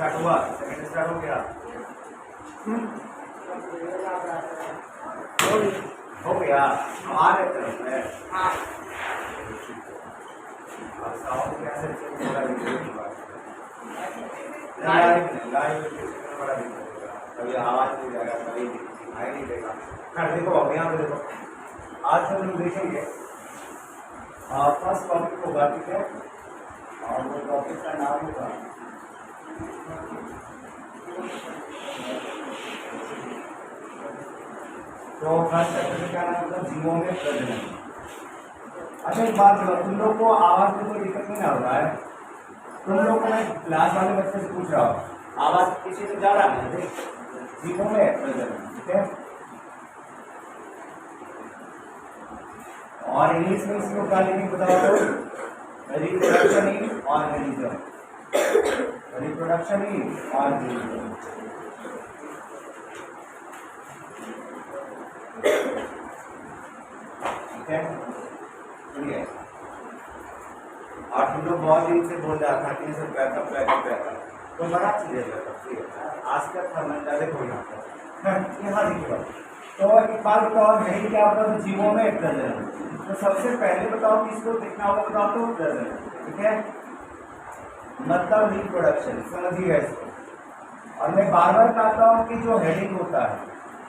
Start हुआ, second start हो गया, हो गया। हमारे तरफ है और साउंड कैसे चेंज हो रहा है, लाइव बड़ा दिक्कत होगा, कभी आवाज नहीं जाएगा, कभी दिखाई नहीं देगा। देखो अब यहाँ पे देखो, आज हम लोग देखेंगे फर्स्ट टॉपिक होगा, ठीक है, और वो टॉपिक का नाम होगा तो फर्स्ट चैप्टर क्या नाम होगा, जीवों में प्रजनन। अच्छा एक बात बताओ, तुम लोग को आवाज में कोई दिक्कत नहीं आ रहा है? तुम लोग को मैं क्लास वाले बच्चे से पूछ रहा हूँ, आवाज किसी से जा रहा है? जीवों में प्रजनन, ठीक है। और इंग्लिश में इसको क्या लिखेंगे बताओ तो, reproduction in organism, reproduction in organism, ठीक है। चलिए, और तुम लोग बहुत दिन से बोल रहा था कि सब बैकअप तो बड़ा चीज है, आज तक समझदारी कोई ना यहाँ देखिए। तो एक बात बताओ, नहीं क्या होता है जीवों में प्रजनन, तो सबसे पहले बताओ किसको देखना होगा, बताओ तो प्रजनन, ठीक है, मतलब रिप्रोडक्शन, समझिएगा इसको। और मैं बार बार कहता हूँ कि जो हेडिंग होता है,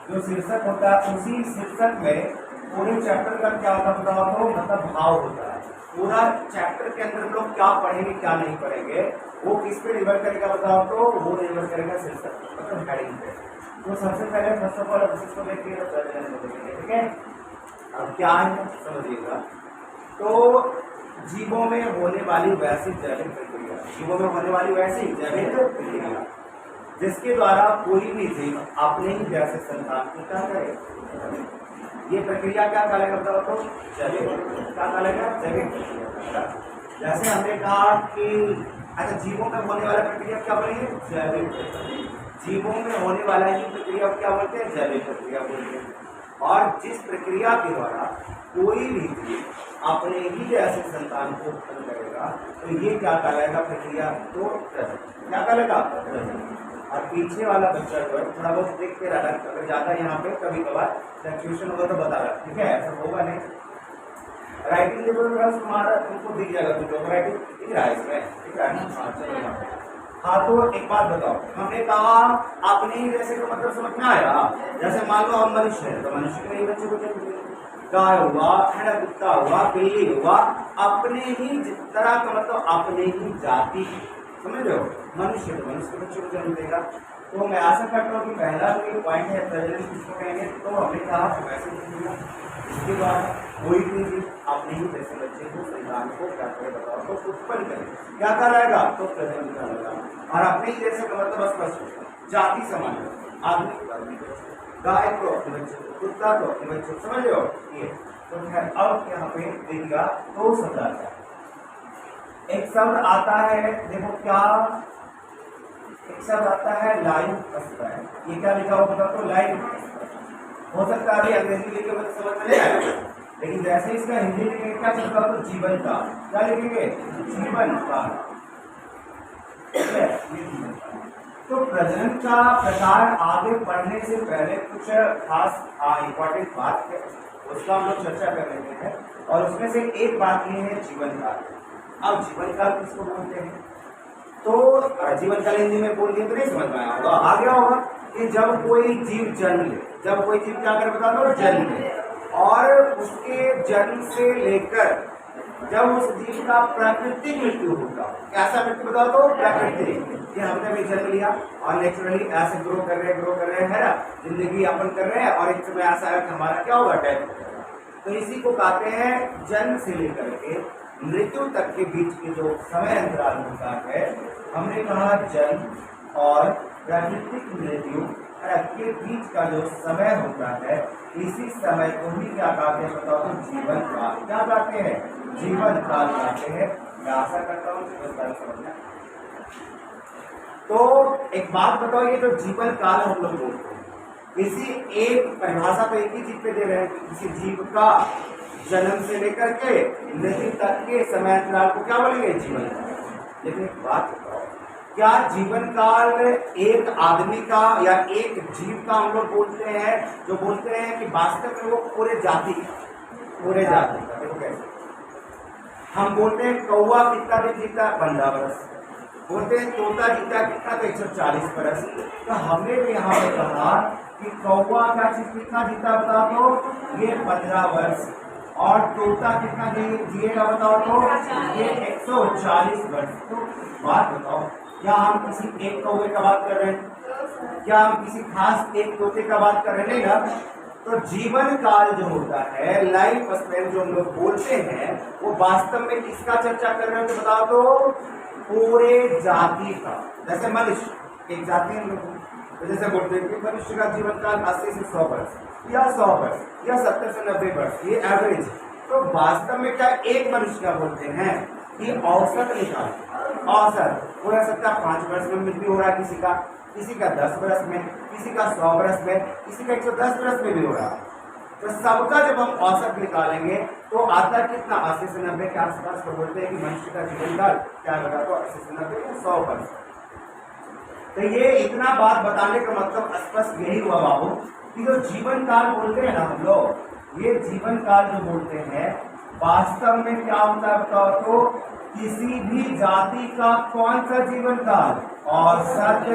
जो शीर्षक होता है, उसी शीर्षक में पूरे चैप्टर का क्या होता है बताओ तो, मतलब भाव होता है। पूरा चैप्टर के अंदर लोग क्या पढ़ेंगे क्या नहीं पढ़ेंगे, वो किस पे निर्भर करेगा बताओ तो, वो निर्भर करेगा शीर्षक मतलब हेडिंग पे। तो सबसे पहले फर्स्ट ऑफ ऑल इसको देखिए, ठीक है। अब क्या है समझिएगा, तो जीवों में होने वाली वैश्विक जैविक प्रक्रिया, जीवों में होने वाली वैश्विक जैविक प्रक्रिया जिसके द्वारा कोई भी जीव अपने ही जैसे संतान को क्या करे, ये प्रक्रिया क्या कहलाएगा बताओ तो, जैविक, क्या कहलाएगा, जैविक प्रक्रिया। जैसे हमने कहा कि अच्छा जीवों में होने वाला प्रक्रिया क्या बोलेंगे, जैविक प्रक्रिया, जीवों में होने वाला ही प्रक्रिया क्या बोलते हैं, जैविक प्रक्रिया बोलते हैं। और जिस प्रक्रिया के द्वारा कोई भी जीव अपने ही जैसे संतान को उत्पन्न करेगा तो ये क्या कहलाएगा प्रक्रिया, तो क्या कहलाएगा। और पीछे वाला बच्चा जो है थोड़ा बहुत देख के रहा, अगर ज्यादा यहाँ पे कभी कभार कंफ्यूजन होगा तो बता रहा, ठीक है, ऐसा होगा नहीं। राइटिंग लेवल तुम्हारा तुमको दिख जाएगा, तुम राइटिंग दिख रहा है इसमें, ठीक है। हाँ चलो, हाँ तो एक बात बताओ, हमने कहा अपने ही जैसे का मतलब समझ में आया। जैसे मान लो हम मनुष्य है, तो मनुष्य के ही बच्चे को जन्म दिया, गाय हुआ, है ना, कुत्ता हुआ, बिल्ली हुआ, अपने ही तरह का मतलब अपने ही जाति, समझ रहे हो, मनुष्य तो मनुष्य के बच्चे को जन्म देगा। तो मैं आशा करता हूँ कि पहला जो पॉइंट है प्रजनन किसको कहेंगे, तो हमने कहा वैसे इसके बाद कोई भी अपने ही जैसे बच्चे को संतान को क्या करे बताओ तो, उत्पन्न करे, क्या कहलाएगा, तो प्रजनन कहलाएगा। और अपने ही जैसे का मतलब स्पष्ट जाति समान, आदमी गाय को अपने बच्चे को, कुत्ता को अपने बच्चे को, समझ लो ये। तो अब यहाँ पे देखिएगा दो शब्द आता है, एक शब्द आता है देखो क्या, एक शब्द आता है लाइव स्पैन, ये क्या लिखा हुआ बताओ तो, लाइव। हो सकता है अभी अंग्रेजी लिखे हुए समझ में नहीं आएगा, लेकिन जैसे इसका हिंदी लिखेंगे क्या चलता हो तो जीवन का, क्या लिखेंगे, जीवन का, तो प्रजनन का प्रकार आगे बढ़ने से पहले कुछ खास इंपॉर्टेंट बात है, उसका हम लोग चर्चा कर लेते हैं। और उसमें से एक बात ये है जीवन काल। अब जीवन काल किसको बोलते हैं, तो जीवन काल हिंदी में बोल दिए तो नहीं समझ में आया होगा, आ गया होगा कि जब कोई जीव जन्म ले, जब कोई जीव क्या कर बता दो, जन्म ले, और उसके जन्म से लेकर जब उस जीव का प्राकृतिक मृत्यु होगा, कैसा मृत्यु बताओ तो, प्राकृतिक, ये हमने भी जन्म लिया और नेचुरली ऐसे ग्रो कर रहे हैं ना, जिंदगी यापन कर रहे हैं, और एक समय ऐसा है कि हमारा क्या होगा, डेथ होगा। तो इसी को कहते हैं जन्म से लेकर के मृत्यु तक के बीच के जो समय अंतराल होता है, हमने कहा जन्म और प्राकृतिक मृत्यु के बीच का जो समय होता है, इसी समय को ही क्या कहते हैं बताओ तो, जीवन काल, क्या कहते हैं, जीवन काल कहते हैं। मैं आशा करता हूँ जीवन काल समझना। तो एक बात बताओ, ये जो जीवन काल हम लोग बोलते हैं, इसी एक परिभाषा तो एक ही चीज पे दे रहे हैं, किसी जीव का जन्म से लेकर के मृत्यु तक के समय अंतराल को क्या बोलेंगे, जीवन काल। लेकिन एक बात बताओ, क्या जीवन काल एक आदमी का या एक जीव का हम लोग बोलते हैं, जो बोलते हैं कि वास्तव में वो पूरे जाति का, देखो कैसे हम बोलते हैं कौवा कितना दिन जीता, 15 वर्ष, बोलते हैं तोता जीता कितना, तो 140 वर्ष। तो हमने भी यहाँ पे कहा कि कौवा का चीज कितना जीता बताओ तो ये 15 वर्ष, और तोता कितना जिएगा बताओ तो ये 140 वर्ष। तो बात बताओ, क्या हम किसी एक कौवे का बात कर रहे हैं, क्या हम किसी खास एक तोते का बात कर रहे हैं? नहीं ना। तो जीवन काल जो होता है, लाइफ स्पैन जो हम लोग बोलते हैं, वो वास्तव में किसका चर्चा कर रहे हैं तो बताओ तो पूरे जाति का। जैसे मनुष्य एक जाति हम लोग तो जैसे बोलते हैं कि मनुष्य का जीवन काल 80 से 100 वर्ष या 100 वर्ष या 70 से 90 वर्ष, ये एवरेज। तो वास्तव में क्या एक मनुष्य का बोलते हैं कि औसत निकाल, औसत हो सकता है 5 वर्ष में मृत्यु हो रहा है किसी का 10 वर्ष में, किसी का 100 वर्ष में, किसी का 110 वर्ष में भी हो रहा है। तो सबका जब हम औसत निकालेंगे तो आता कितना, 80 से 90 के आसपास। तो बोलते हैं कि मनुष्य का जीवन काल क्या लगा, तो 80 से 90 या 100 वर्ष। तो ये इतना बात बताने का मतलब स्पष्ट यही हुआ बाबू कि जो जीवन काल बोलते हैं ना हम लोग, ये जीवन काल जो बोलते हैं वास्तव में क्या होता है बताओ तो किसी भी जाति का कौन सा जीवन काल, औसत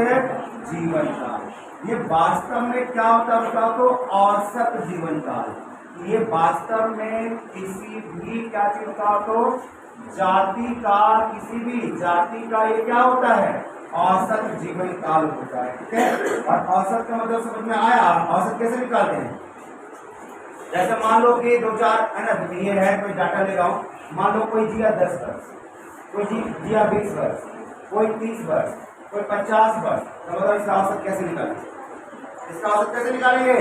जीवन काल। ये वास्तव में क्या होता है बताओ तो औसत जीवन काल। ये वास्तव में किसी भी क्या चीज बताओ तो जाति का, किसी भी जाति का ये क्या होता है, औसत जीवन काल होता है। ठीक है, और औसत का मतलब समझ में आया? औसत कैसे निकालते हैं? जैसे मान लो कि 2-4 है ना, ये है कोई डाटा ले रहा हूँ, मान लो कोई जिया 10 वर्ष, कोई जिया 20 वर्ष, कोई 30 वर्ष, कोई 50 वर्ष, तो बताओ इसका औसत कैसे निकालेंगे? इसका औसत कैसे निकालेंगे?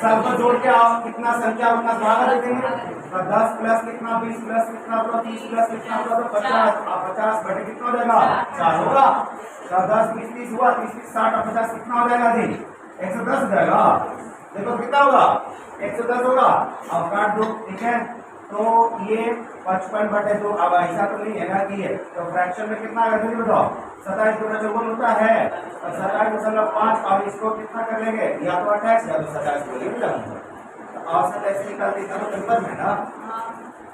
सबको जोड़ के आप कितना संख्या उतना भागा दे देंगे। तो 10 प्लस कितना, 20 प्लस कितना, तो 30 प्लस कितना, तो 50, 50 बटे कितना हो जाएगा, 4 होगा। तो 10 20 30 हुआ, 30 30 60 और 50 कितना हो जाएगा जी, 110 हो जाएगा। देखो कितना होगा, 110 होगा। अब काट दो, ठीक है। तो ये 55 बटे 2, अब ऐसा तो नहीं है ना कि ये तो फ्रैक्शन में कितना आएगा जल्दी बताओ, 27 2 54 होता है, और 27.5, और इसको कितना कर लेंगे, या तो 28 या तो 27 बोलेंगे। औसत ऐसे निकालते तो नंबर में ना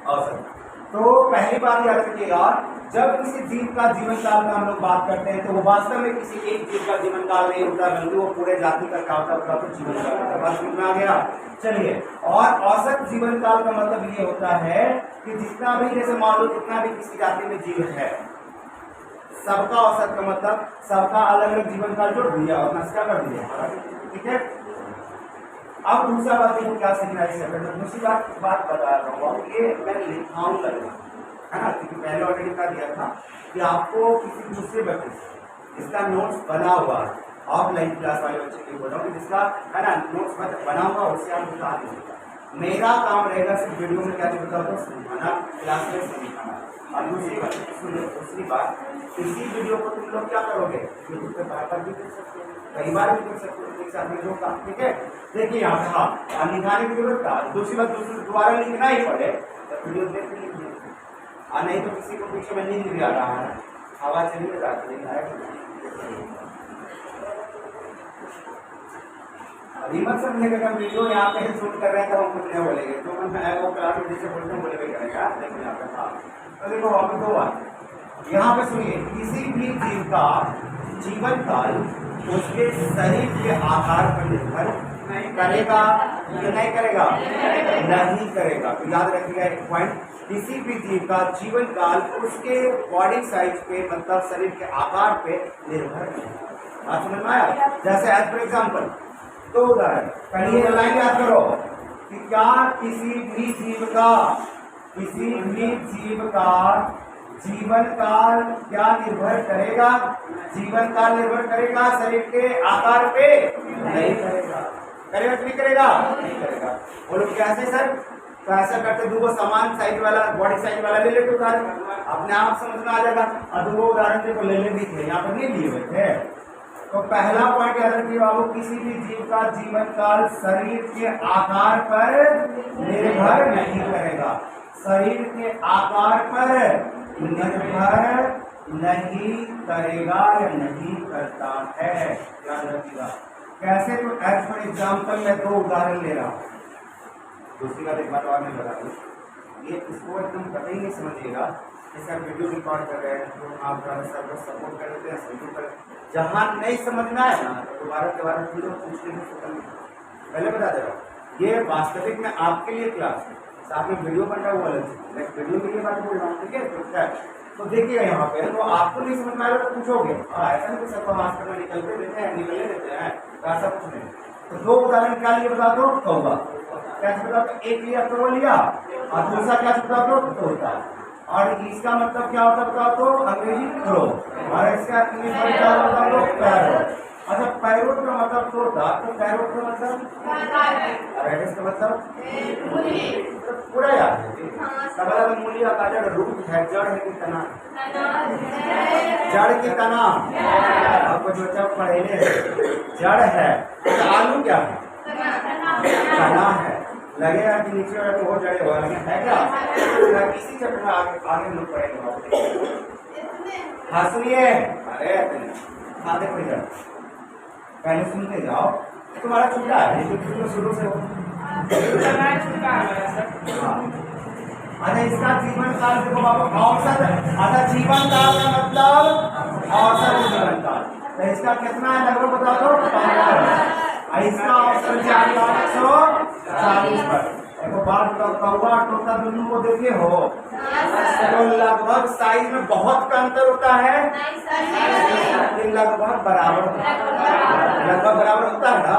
औसत। तो पहली बात याद रखिएगा, जब किसी जीव का जीवन काल में हम लोग बात करते हैं तो वो वास्तव में किसी एक जीव का जीवन काल नहीं होता, बल्कि वो पूरे जाति का क्या होता है, जीवन काल होता है। बात समझ में आ गया? चलिए, और औसत जीवन काल का मतलब ये होता है कि जितना भी, जैसे मान लो जितना भी किसी जाति में जीव है, सबका औसत का मतलब सबका अलग अलग जीवन काल जोड़ दिया और क्या कर दिया। ठीक है, अब दूसरा बात देखो क्या सीखना है। दूसरी बात बता रहा हूँ, ये मैं लिखाऊंगा है ना, क्योंकि पहले ऑलरेडी बता दिया था कि आपको किसी दूसरे बच्चे से जिसका नोट्स बना हुआ है, ऑफलाइन क्लास वाले बच्चे की बोल रहा हूँ, जिसका है ना नोट्स बना हुआ, उससे आप बता दीजिएगा। मेरा काम रहेगा सिर्फ वीडियो में क्या बता दो, समझाना, क्लास में समझाना। और दूसरी बात, इसी वीडियो को तुम लोग क्या करोगे, यूट्यूब पे बार भी देख सकते हो, कई बार भी देख सकते हो, एक साथ वीडियो का। ठीक है, देखिए यहाँ पे हाँ लिखाने की जरूरत था। दूसरी बात, दोबारा लिखना ही पड़े तो वीडियो देख लीजिए, और नहीं तो किसी को पीछे में नींद भी आ रहा है, हवा चलिए जाती है। अभी मत समझेगा कि हम वीडियो यहाँ पे शूट कर रहे हैं तो हम कुछ नहीं बोलेंगे, तो हम वो क्लास में जैसे बोलते हैं बोले भी करेंगे। लेकिन यहाँ पे था तो देखो वहाँ पे 2 बात यहाँ पे सुनिए, किसी भी जीव का जीवन काल उसके शरीर के आधार पर निर्भर करेगा या नहीं करेगा, नहीं करेगा। तो याद रखिएगा एक पॉइंट, किसी भी जीव का जीवन काल उसके बॉडी साइज पे, मतलब शरीर के आकार पे निर्भर नहीं। आप समझ में आया? जैसे एज फॉर एग्जाम्पल, तो उदाहरण पहले लाइन याद करो कि क्या किसी भी जीव का जीवन काल क्या निर्भर करेगा, जीवन काल निर्भर करेगा शरीर के आकार पे, नहीं करेगा। करेगा कि नहीं करेगा? नहीं करेगा। बोलो कैसे सर? तो ऐसा करते, 2 समान साइज वाला, बॉडी साइज वाला ले लेते उदाहरण, अपने आप समझ में आ जाएगा। और 2 उदाहरण देखो ले ले भी थे, यहाँ पर नहीं लिए हुए थे। तो पहला पॉइंट याद रखिए बाबू, किसी भी जीव का जीवन काल शरीर के आकार पर निर्भर नहीं करेगा, शरीर के आकार पर निर्भर नहीं करेगा या नहीं करता है, याद रखिएगा। कैसे? तो एज फॉर एग्जाम्पल मैं 2 उदाहरण ले रहा हूँ, दूसरी बात एक बात और मैं बता दूँ, ये इसको एकदम कतई नहीं समझिएगा। जैसे आप वीडियो रिकॉर्ड कर रहे हैं तो आप सर्वर सपोर्ट कर देते हैं, सपोर्ट कर, जहाँ नहीं समझना है ना तो दोबारा वीडियो पूछने की पहले बता दे रहा हूँ, ये वास्तविक में आपके लिए क्लास है, साथ में वीडियो बन रहा है वो अलग चीज, मैं वीडियो के लिए बात बोल रहा हूँ, ठीक है? तो क्या तो देखिएगा यहाँ पे, तो आपको नहीं समझ में आएगा तो पूछोगे, ऐसा नहीं कि सबका मास्टर में निकलने देते हैं तो ऐसा कुछ नहीं। तो 2 उदाहरण क्या लिए बता दो, कौवा कैसे बता दो, एक लिया तो वो लिया और दूसरा क्या बता दो, तोता। और इसका मतलब क्या होता है बता दो, अंग्रेजी क्रो, और इसका इंग्लिश में क्या बता दो, पैरोट। अच्छा, पैरोट का मतलब तोता, तो पैरोट का मतलब रेडिस का मतलब पूरा याद है। सबला का मूल्य का जड़ रूट है, जड़ है कि तना, जड़ की तना, आपको जो जब पढ़ेंगे जड़ है, तो आलू क्या है, तना है, लगेगा कि नीचे वाला तो हो जड़े हुआ है क्या? इसी चक्कर में आगे हम लोग पढ़ेंगे। हाँ सुनिए, अरे खाते पड़ जाओ, पहले सुनते जाओ, तुम्हारा छुट्टा है जो शुरू से हो। अच्छा, इसका जीवन काल देखो बाबा, औसत, अच्छा जीवन काल का मतलब औसत जीवन काल, तो इसका कितना है लगभग बता दो, 15। इसका औसत 440 पर। देखो बात कौवा तोता दोनों को देखे हो, तो लगभग साइज में बहुत का अंतर होता है, लगभग बराबर होता है ना,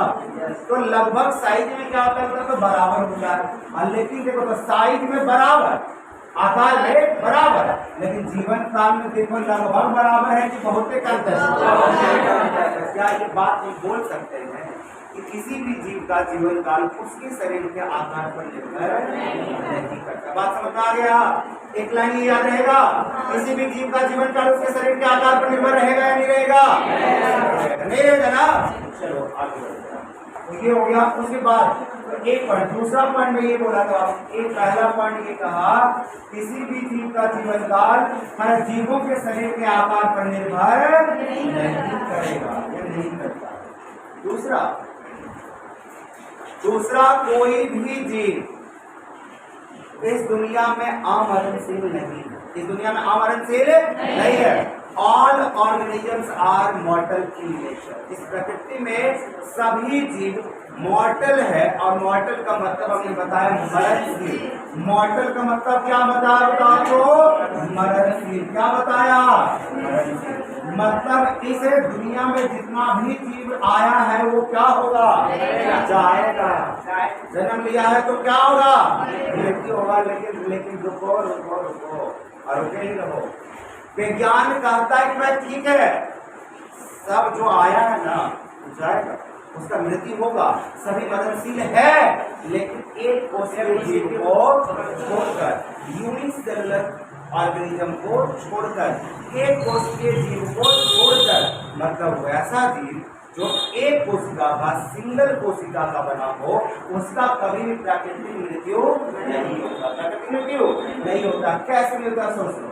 तो लगभग साइज में क्या होता है तो बराबर होता है। लेकिन देखो तो साइज में बराबर, आकार में बराबर, लेकिन जीवन काल में देखो लगभग बराबर है कि बहुत अंतर है। क्या ये बात हम बोल सकते हैं कि किसी भी जीव का जीवन काल उसके शरीर के आकार पर निर्भर नहीं करता? बात समझ में आ गया? एक लाइन ये याद रहेगा, किसी भी जीव का जीवन काल उसके शरीर के आकार पर निर्भर रहेगा या नहीं रहेगा? नहीं रहेगा ना। चलो आगे बढ़ते हैं, तो ये हो गया। उसके बाद तो एक पॉइंट, दूसरा पॉइंट में ये बोला था, एक पहला पॉइंट ये कहा किसी भी जीव का जीवन काल हर जीवों के शरीर के आकार पर निर्भर नहीं करेगा या नहीं करता। दूसरा कोई भी जीव इस दुनिया में अमरणशील नहीं है, इस दुनिया में अमरणशील नहीं है। All organisms are mortal in nature, इस प्रकृति में सभी जीव मॉर्टल है, और मॉर्टल का मतलब हमने बताया मरणशील। मॉर्टल का मतलब क्या बताया तो मरणशील, क्या बताया, मरणशील। मतलब इस दुनिया में जितना भी जीव आया है वो क्या होगा, जाएगा। जन्म लिया है तो क्या होगा, मृत्यु होगा। लेकिन रुको और रुके ही रहो। विज्ञान कहता है कि भाई ठीक है, सब जो आया है ना जाएगा, उसका मृत्यु होगा, सभी मरणशील है, लेकिन एक कोशिकीय जीव को छोड़कर, यूनिसेलुलर ऑर्गेनिज्म को छोड़कर, एक कोशिकीय जीव को छोड़कर, मतलब वैसा जीव जो एक कोशिका का, सिंगल कोशिका का बना हो, उसका कभी भी प्राकृतिक मृत्यु नहीं होता। प्राकृतिक मृत्यु नहीं होता। कैसे नहीं होता सोच लो।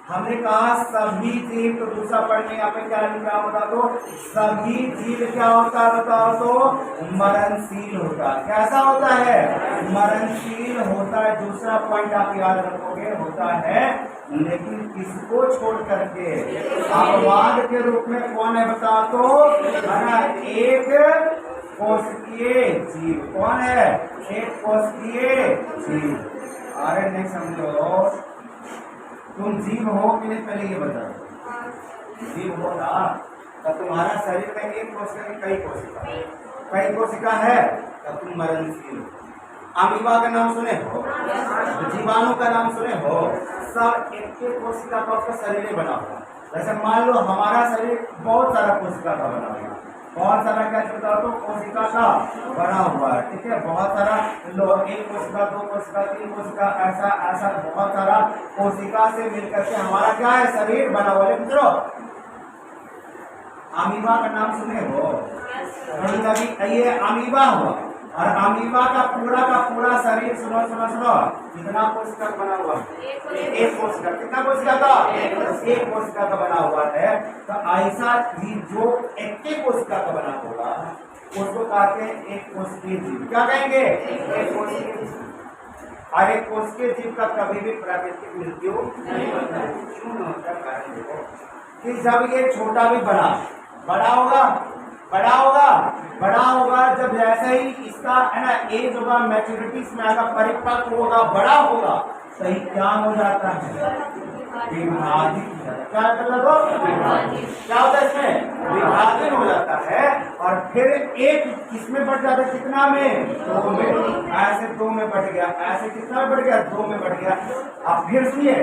हमने कहा सभी जीव, तो दूसरा पढ़ने यहाँ पे क्या लिखा बता दो, सभी जीव क्या होता है बताओ तो मरणशील होता है। कैसा होता है, मरणशील होता है। दूसरा पॉइंट आप याद रखोगे, होता है लेकिन किसको छोड़ करके, अपवाद के रूप में कौन है बताओ तो, है ना, एक कोशिकीय जीव। कौन है, एक कोशिकीय जीव। अरे नहीं समझो, तुम जीव हो कि नहीं पहले ये बताओ। जीव हो ना, तब तुम्हारा शरीर में एक कोशिका की कई कोशिका है, तब तुम मरणशील हो। अमीबा का नाम सुने हो, जीवाणु का नाम सुने हो, सब एक कोशिका का उसका शरीर बना हुआ। जैसे मान लो हमारा शरीर बहुत सारा कोशिका का बना हुआ, बहुत सारा क्या चलता तो कोशिका का बना हुआ है, ठीक है। बहुत सारा लोग, एक कोशिका, 2 कोशिका, 3 कोशिका, ऐसा बहुत सारा कोशिका से मिलकर के हमारा क्या है, शरीर बना हुआ है। मित्रों, अमीबा का नाम सुने हो, ये अमीबा हुआ, और अमीबा का पूरा शरीर, सुनो सुनो सुनो, कितना कोशिका बना हुआ है? एक कोशिका। कितना कोशिका का? एक कोशिका का बना हुआ है। तो ऐसा जीव जो एक कोशिका का बना होगा उसको कहते हैं एक कोशिकीय जीव। क्या कहेंगे? एक कोशिकीय जीव। और एक कोशिकीय जीव का कभी भी प्राकृतिक मृत्यु नहीं होता है। क्यों नहीं होता? कारण देखो कि जब ये छोटा भी बड़ा होगा जब जैसे ही इसका है ना एज होगा, मैच्योरिटी में आएगा, परिपक्व होगा, बड़ा होगा, तो ये क्या हो जाता है? विभाजित। क्या क्या होता है? इसमें विभाजन हो जाता है और फिर एक किसमें बढ़ जाता है? कितना में? 2 में। ऐसे 2 में बढ़ गया, ऐसे कितना में बढ़ गया? 2 में बढ़ गया। अब फिर सुनिए,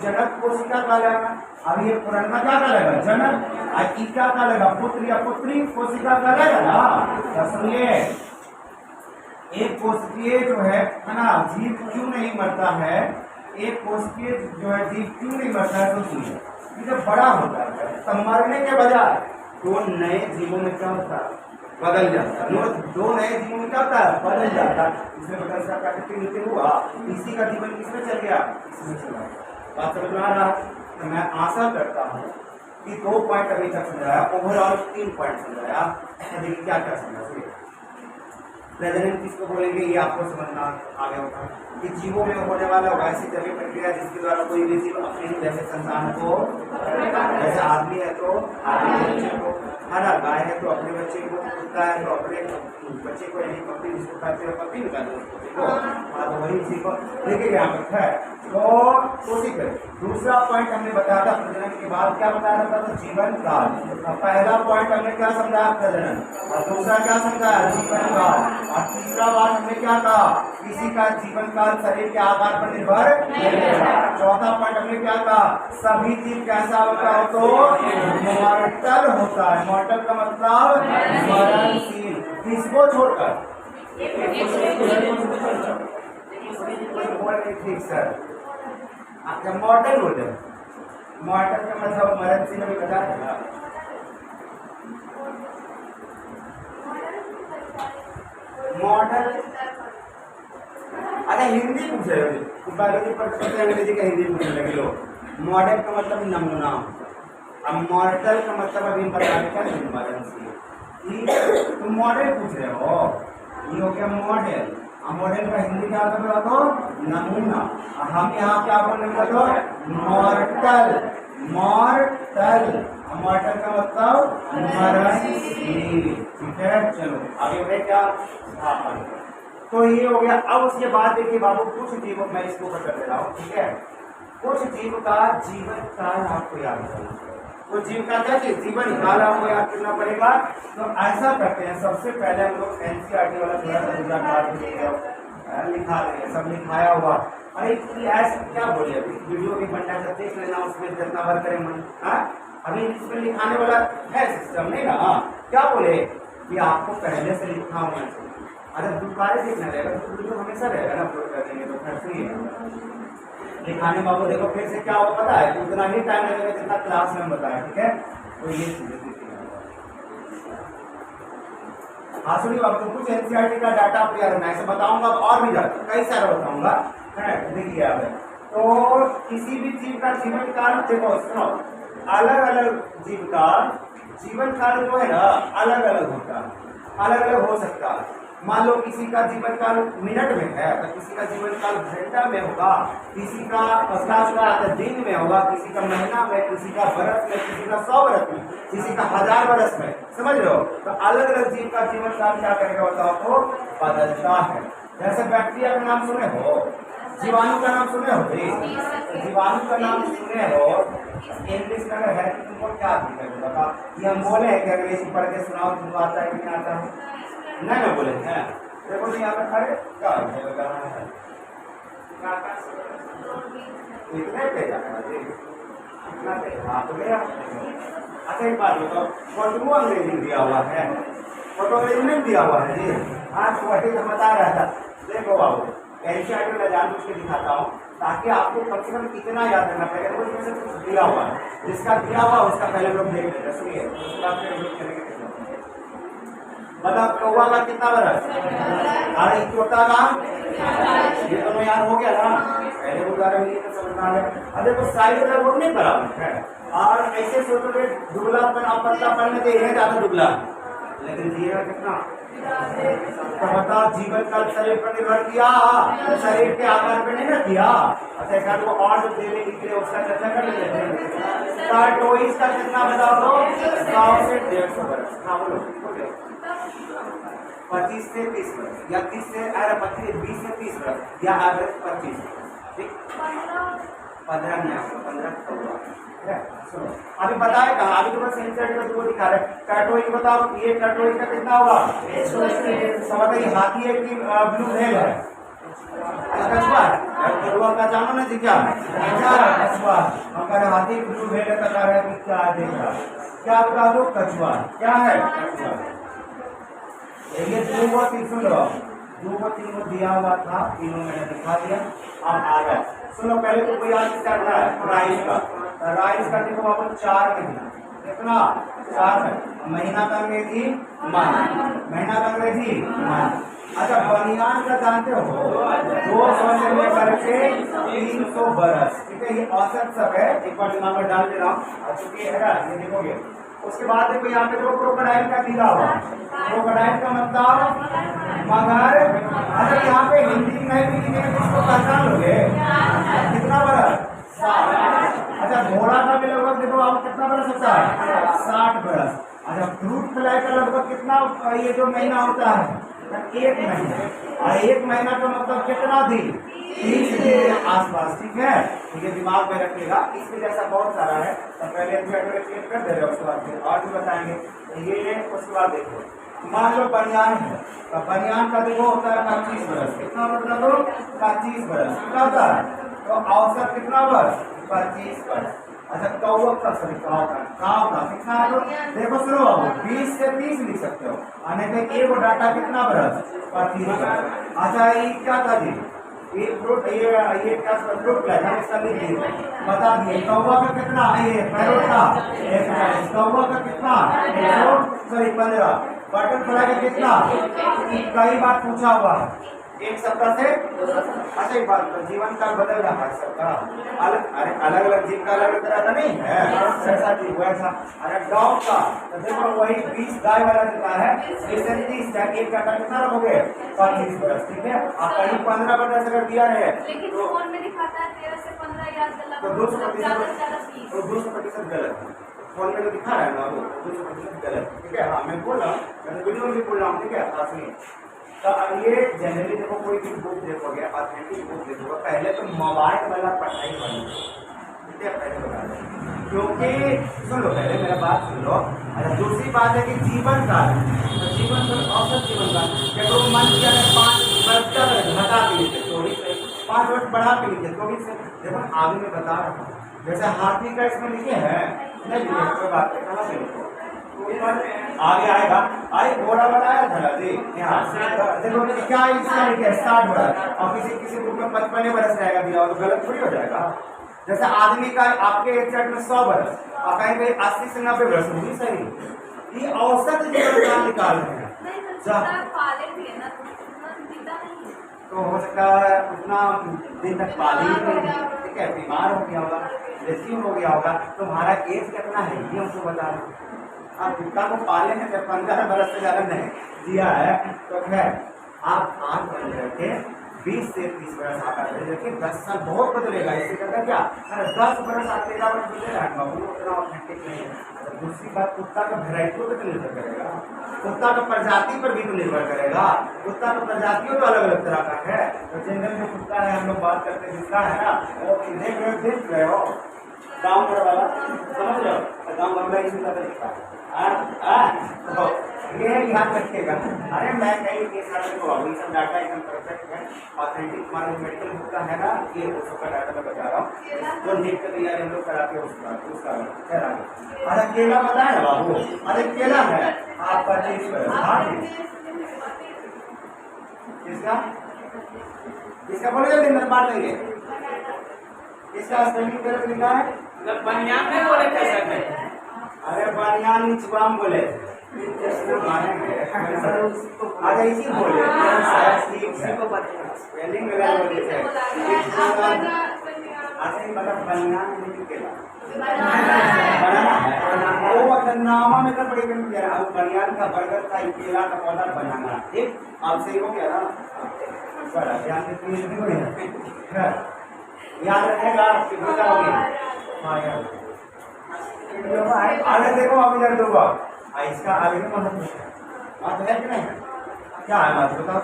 जनक कोशिका का लेगा, अब ये पुराना क्या का लेगा? जनक। और ईका का लेगा पुत्र या पुत्री कोशिका का लेगा ना। तो सुनिए, एक कोशिकीय जो है ना जीव क्यों नहीं मरता है? एक कोशिकीय जो है जीव क्यों नहीं मरता है? तो सुनिए, जब बड़ा होता है तब मरने के बजाय 2 नए जीवों में क्या होता है? बदल जाता है। 2 नए जीवों में क्या होता है? बदल जाता है। इसमें बदल सा प्राकृतिक मृत्यु हुआ, इसी का जीवन किसमें चल गया? इसमें चला गया। बात समझ में आ रहा है? तो मैं आशा करता हूँ कि 2 पॉइंट अभी तक समझाया, ओवरऑल 3 पॉइंट समझाया। देखिए क्या क्या समझा। प्रजनन किसको बोलेंगे ये आपको समझना आ गया होगा कि जीवों में होने वाला वैसी जैविक प्रक्रिया जिसके द्वारा कोई भी जीव अपने जैसे संतान को, जैसे आदमी है तो आदमी के बच्चे को, है ना, गाय है तो अपने बच्चे को, कुत्ता है तो अपने बच्चे को, यानी पपी जिसको कहते हैं पपी निकालते हैं, हाँ तो वही उसी को लेके यहाँ पर है। तो ठीक है। दूसरा पॉइंट हमने बताया था प्रजनन के बाद क्या बताया था? तो जीवन काल। पहला पॉइंट हमने क्या समझाया? प्रजनन। और दूसरा क्या समझाया? जीवन काल। और तीसरा बात हमने क्या कहा? किसी का जीवन काल शरीर के आकार पर निर्भर नहीं है। चौथा पॉइंट हमने क्या कहा? सभी जीव कैसा होता है? तो मॉर्टल होता है। मॉर्टल का मतलब मरणशील। किसको छोड़कर? ठीक सर, आपका मॉर्टल बोल रहे हैं। मॉर्टल का मतलब मरणशील अभी बता रहा। मॉडल, अच्छा हिंदी पूछ रहे हो? बायोलॉजी पढ़ते अंग्रेजी का हिंदी पूछने लगे लोग। मॉडल का मतलब नमूना, अब मॉडल का मतलब अभी बताने का मॉडल। तो मॉडल पूछ रहे हो, ये हो गया मॉडल। अब मॉडल का हिंदी क्या होता है? तो नमूना। हम यहाँ क्या बोलेंगे? तो मॉर्टल। मॉर्टल, मॉर्टल का मतलब मरणशील। ठीक है, चलो आगे बढ़े। क्या? तो ये हो गया। अब उसके बाद देखिए बाबू, कुछ जीव, मैं इसको कर दे रहा हूँ, ठीक है। कुछ जीव का जीवन काल आपको याद करना। तो जीव का क्या चीज? जीवन काल आपको याद करना पड़ेगा। तो ऐसा करते हैं, सबसे पहले हम लोग एनसीईआरटी वाला थोड़ा सा लिखा देंगे, सब लिखाया हुआ। अरे ऐसा क्या बोले, अभी वीडियो भी बनना है, देख लेना, उसमें जितना भर करें मन। अभी इसमें लिखाने वाला है सिस्टम नहीं ना। क्या बोले कि आपको पहले से लिखा होना चाहिए। अगर दोबारा देखना रहेगा तो वीडियो हमेशा रहेगा ना, अपलोड कर देंगे तो खर्च नहीं है। लिखाने बाबू देखो फिर से क्या हो पता है, उतना ही टाइम लगेगा जितना क्लास में बताया। ठीक है, तो ये चीजें हाँ सुनिए बाबू, तो कुछ एनसीईआरटी का डाटा आपको याद रखना है। ऐसे बताऊंगा और भी डाटा कई सारा बताऊंगा, है देखिए आप। तो किसी भी जीव का जीवन काल देखो, सुनो, अलग अलग जीव का जीवन काल जो है ना अलग अलग होता है, अलग अलग हो सकता है। मान लो किसी का जीवन काल मिनट में है तो किसी का जीवन काल घंटा में होगा, किसी का 50 दिन में होगा, किसी का महीना में, किसी का वर्ष में, किसी का 100 वर्ष में, किसी का 1000 वर्ष में। समझ रहे हो? तो अलग अलग जीव का जीवन काल क्या करेगा होता है, तो बदलता है। जैसे बैक्टीरिया का नाम सुने हो, जीवाणु का नाम सुने हो, जीवाणु का नाम सुने हो, इंग्लिश में अगर है तो तुमको क्या दिक्कत? ये हम बोले हैं कि अंग्रेजी पढ़ के सुनाओ, तुमको आता है कि नहीं आता है? नहीं ना बोले हैं। देखो यहाँ पे खड़े क्या है, इतने पे जाना इतना पे आप गया। अच्छा एक बात बताओ, फोटो अंग्रेजी दिया हुआ है? फोटो अंग्रेजी नहीं दिया हुआ है जी। हाँ तो वही तो बता रहा था। देखो बाबू, एनसीईआरटी में जानबूझ के दिखाता हूँ ताकि आपको कम से कम कितना याद रखना पड़ेगा। तो उसमें से कुछ दिया हुआ है, जिसका दिया हुआ उसका पहले लोग देख लेते। सुनिए उसके बाद फिर लोग चलेंगे। मतलब कौवा का कितना बरस, अरे तोता का, ये दोनों यार हो गया ना, पहले उदाहरण लिए तो समझना है। अब देखो साइज का वो नहीं बराबर है, और ऐसे सोचोगे दुबलापन और पतलापन में तो ये ज्यादा दुबला, लेकिन जिएगा कितना। तो बताओ जीवन का शरीर पर निर्भर किया, शरीर के आकार पर नहीं ना किया। अच्छा एक आध वो और जो देने के लिए उसका चर्चा कर लेते हैं। कार्टोइस का कितना बताओ तो 100 से 150 वर्ष। हाँ बोलो 25 से 30 वर्ष या 30 से 20 से 30 वर्ष या एवरेज 25, ठीक 15 नहीं आपको 15 सुनो अभी बताए कहा, अभी तो बस इंसर्ट में वो दिखा रहे। कार्टोइस बताओ, ये कार्टोइस का कितना होगा, समझ ये हाथी है कि ब्लू व्हेल है, कछुआ है, कछुआ का जानो ना जी क्या कछुआ, अगर हाथी ब्लू व्हेल है बता रहा है कि क्या देख रहा, क्या बता दो कछुआ क्या है, ये दो वो तीन सुन लो, दो वो तीनों दिया हुआ था, तीनों मैंने दिखा दिया। अब आ गया सुनो, पहले तो कोई आज करना है राइस का, राइस का देखो आपको 4 महीना, कितना 4 महीना का अंग्रेजी मंथ, महीना का अंग्रेजी मंथ। अच्छा बनियान का जानते हो 200 से लेकर के 300 बरस, ठीक है, ये औसत सब है, एक बार दिमाग में डाल दे रहा हूँ, चूंकि है ये देखोगे। उसके बाद देखो यहाँ पे देखो क्रोकोडाइल का दिया हुआ, क्रोकोडाइल का मतलब मगर, अच्छा यहाँ पे हिंदी में नहीं लिखेंगे तो इसको पहचान लोगे कितना बरस, 60। अच्छा घोड़ा का भी लगभग देखो आप कितना बरस होता है, 60 बरस। अच्छा फ्रूट फ्लाई का लगभग कितना ये जो महीना होता है, 1 महीना, और 1 महीना का मतलब कितना दिन, 30 दिन के आसपास, ठीक है। ये दिमाग में रखिएगा, इसमें जैसा बहुत सारा है, तो पहले क्लिक कर दे रहे हो, उसके बाद फिर और भी बताएंगे ये। उसके बाद देखो मान लो बनियान है, तो बनियान का देखो होता है 25 बरस, कितना मतलब दो 25 बरस, कितना होता है, तो औसत कितना वर्ष 25 वर्ष। अच्छा कौवा का सॉरी काव का कितना है, तो देखो सुनो 20 से 30 लिख सकते हो, आने के एक डाटा कितना बरस 25 बरस। अच्छा ये क्या था जी, ये फ्रूट ये क्या फ्रूट है, इसका लिख दिए बता दिए। कौवा का कितना, ये पैरोट का 140, कौवा का कितना 15, बटरफ्लाई का कितना, कई बार पूछा हुआ है, एक सप्ताह से। अच्छा एक बात, जीवन काल बदल रहा है सबका, अलग अरे अलग अलग जीव का अलग तरह का नहीं है, ऐसा जीव वैसा। अरे डॉग का तो देखो वही 20 गाय वाला देता है, 30 का एक काटा कितना रखोगे 25 बरस, ठीक है। आप कहीं 15 बरस अगर दिया है तो फोन में दिखाता है 13 से 15 याद दिला, तो 200% गलत, फोन में जो दिखा रहा है ना वो 200% गलत, ठीक है। हाँ मैं बोल रहा हूँ, मैं वीडियो में भी बोल रहा हूँ, ठीक है। हाँ सुनिए, तो अब ये जनरली देखो कोई भी बुक देखोगे, ऑथेंटिक बुक देखोगे, पहले तो मोबाइल वाला पढ़ाई बनी, ठीक है, पहले बता दें, क्योंकि सुन लो पहले मेरा बात सुन लो। अच्छा दूसरी बात है कि जीवन काल, तो जीवन काल औसत जीवन काल देखो मन किया है 5 वर्ष का घटा के लीजिए, 24 से 5 वर्ष बढ़ा के लीजिए, 24 से देखो आगे में बता रहा हूँ। जैसे हाथी का इसमें लिखे हैं नहीं लिखे, कोई बात नहीं, कहाँ से लिखो आगे आएगा। आई घोड़ा बनाया था जी यहाँ देखो क्या इसका लिखे 60 वर्ष, और किसी ग्रुप में 55 वर्ष रहेगा दिया, तो गलत थोड़ी हो जाएगा। जैसे आदमी का आपके एक सेट में 100 वर्ष और कहीं कहीं 80 से 90 वर्ष होगी, सही। ये औसत जीवन काल निकाल रहे हैं, तो हो सकता है उतना दिन तक पाली नहीं, ठीक है, बीमार हो गया होगा, मृत्यु हो गया होगा। तुम्हारा एज कितना है ये हमको बता रहे, आप कुत्ता को पाले हैं जब 15 बरस से ज्यादा नहीं जिया है, तो खैर आप आज बन रहे 20 से 30 बरस आप देखिए 10 साल बहुत बदलेगा। इससे कहता क्या, अरे 10 बरस आप 13 बरस बदलेगा, बाबू उतना ऑथेंटिक नहीं है। दूसरी बात कुत्ता का वेराइटी पर तो निर्भर करेगा, कुत्ता का प्रजाति पर भी तो निर्भर करेगा, कुत्ता का प्रजातियों तो अलग अलग तरह का है। तो जनरल जो कुत्ता है हम लोग बात करते हैं जिसका है ना, वो देख रहे हो गाँव घर वाला, समझ रहे हो, गाँव घर वाला इसी तरह दिखता है। तो ये याद रखिएगा। अरे मैं कई केस ये सब डाटा एकदम परफेक्ट है, ऑथेंटिक हमारा मेडिकल बुक का है ना, ये उस सबका डाटा मैं बता रहा हूँ, जो नीट का तैयारी हम लोग कराते हैं उसका अरे केला बताए बाबू, अरे केला है आप 25 किसका किसका बोलेगा दिन में बांट देंगे, इसका स्पेलिंग लिखा है बनियान में बोले कैसे अरे बनियान निचवाम बोले मानेंगे अरे इसी बोले ठीक है स्पेलिंग गलत बोले थे अरे मतलब बनियान नहीं निकला बनाना है वो मतलब नामा में कर पड़ेगा नहीं यार अब बनियान का बरगद का केला का पौधा बनाना ठीक आपसे ही हो गया ना बड़ा ध्यान से प्लीज नहीं बढ़िया याद रखेगा आपकी भूल होगी हाँ यार आगे देखो अब इधर दो बार इसका आगे में मतलब बात है कि नहीं क्या है बात बताओ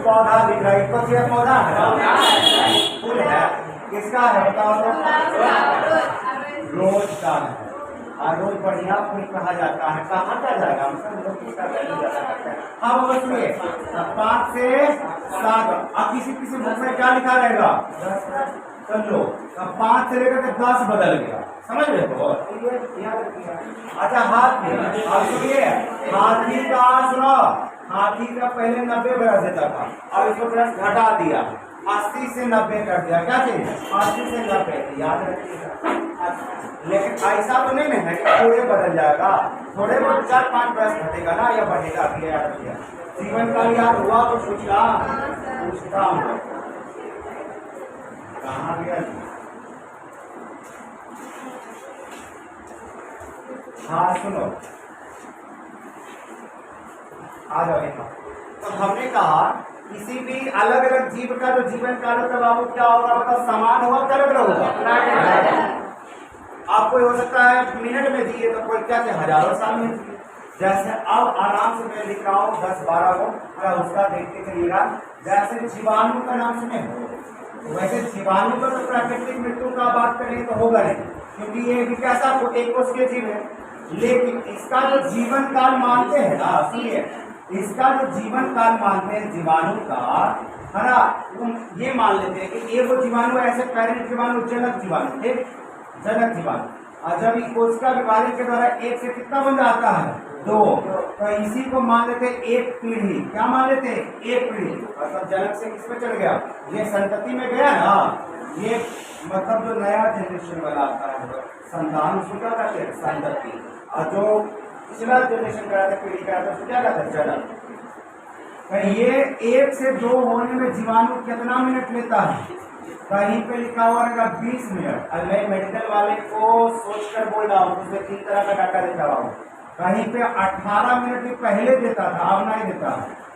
पौधा दिख रहा है इसको क्या पौधा है फूल है किसका है बताओ तो रोज का है और रोज बढ़िया फूल कहा जाता है कहा क्या जाएगा हम सब लोग किसका वैल्यू ज्यादा करते हैं हाँ वो सुनिए 5 से 7 अब किसी किसी बुक में क्या लिखा रहेगा चलो अब 5 से लेकर के 10 बदल गया समझ रहे हो अच्छा हाथी अब सुनिए हाथी का सुनो हाथी का पहले 90 बरस देता था अब इसको बरस घटा दिया 80 से 90 कर दिया क्या चाहिए 80 से 90 याद रखिएगा लेकिन ऐसा तो नहीं है कि थोड़े बदल जाएगा थोड़े बहुत 4-5 बरस घटेगा ना या बढ़ेगा याद रखिएगा जीवन का याद हुआ तो पूछता हूँ कहाँ गया हाँ सुनो आ जाओ यहाँ तो हमने कहा किसी भी अलग अलग जीव का जो जीवन काल होता है वो क्या होगा बताओ समान होगा क्या अलग होगा आप कोई हो सकता है मिनट में जिए तो कोई क्या हजारों साल में जिए जैसे अब आराम से मैं लिख रहा हूँ 10-12 को उसका देखते चलिएगा जैसे जीवाणु का नाम सुने वैसे जीवाणु का तो प्राकृतिक मृत्यु का बात करें तो होगा नहीं क्योंकि ये भी कैसा एक कोष के जीव है लेकिन इसका जो जीवन काल मानते हैं ना सुनिए इसका जो जीवन काल मानते हैं जीवाणु का है ना ये मान लेते हैं कि एक वो जीवाणु ऐसे पैरेंट जीवाणु जनक जीवाणु ठीक जनक जीवाणु और जब कोशिका विभाजन के द्वारा एक से कितना बन जाता है 2 तो इसी को मान लेते हैं एक पीढ़ी क्या मान लेते हैं एक पीढ़ी मतलब जनक से किस पे चढ़ गया ये संतति में गया ना ये मतलब जो नया जनरेशन वाला आता है संतान उसको क्या कहते हैं संतति और जो पिछला जनरेशन का पीढ़ी का उसको क्या कहते हैं जनक ये 1 से 2 होने में जीवाणु कितना मिनट लेता है कहीं पे लिखा हुआ रहेगा 20 मिनट और मैं मेडिकल वाले को सोचकर बोल रहा हूँ उसमें 3 तरह का डाटा देता रहा हूँ कहीं पे 18 मिनट भी पहले देता था अब नहीं देता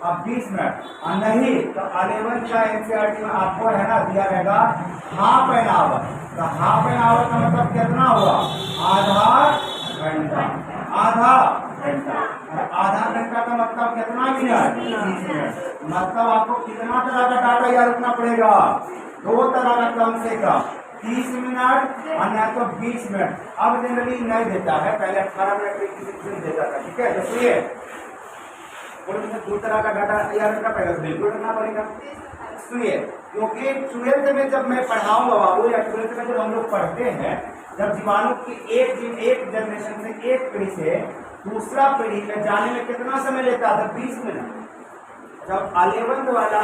अब 20 मिनट और नहीं तो 11 का एनसीईआरटी में आपको है ना दिया रहेगा हाफ एन आवर तो हाफ एन आवर का मतलब कितना हुआ आधा घंटा और आधा घंटा का मतलब कितना मिनट 30 मिनट मतलब आपको कितना तरह का डाटा याद रखना पड़ेगा 2 तरह का कम से कम 30 मिनट और या तो 20 मिनट अब जनरली नहीं देता है पहले 18 मिनट किसी देता था ठीक है तो सुनिए 2 तरह का डाटा याद रखना पड़ेगा बिल्कुल रखना पड़ेगा सुनिए क्योंकि 12th में जब मैं पढ़ाऊंगा बाबू या 12th में जब हम लोग पढ़ते हैं जब जीवाणु की एक जनरेशन से एक पीढ़ी से दूसरा पीढ़ी में जाने में कितना समय लेता था 20 मिनट जब 11th वाला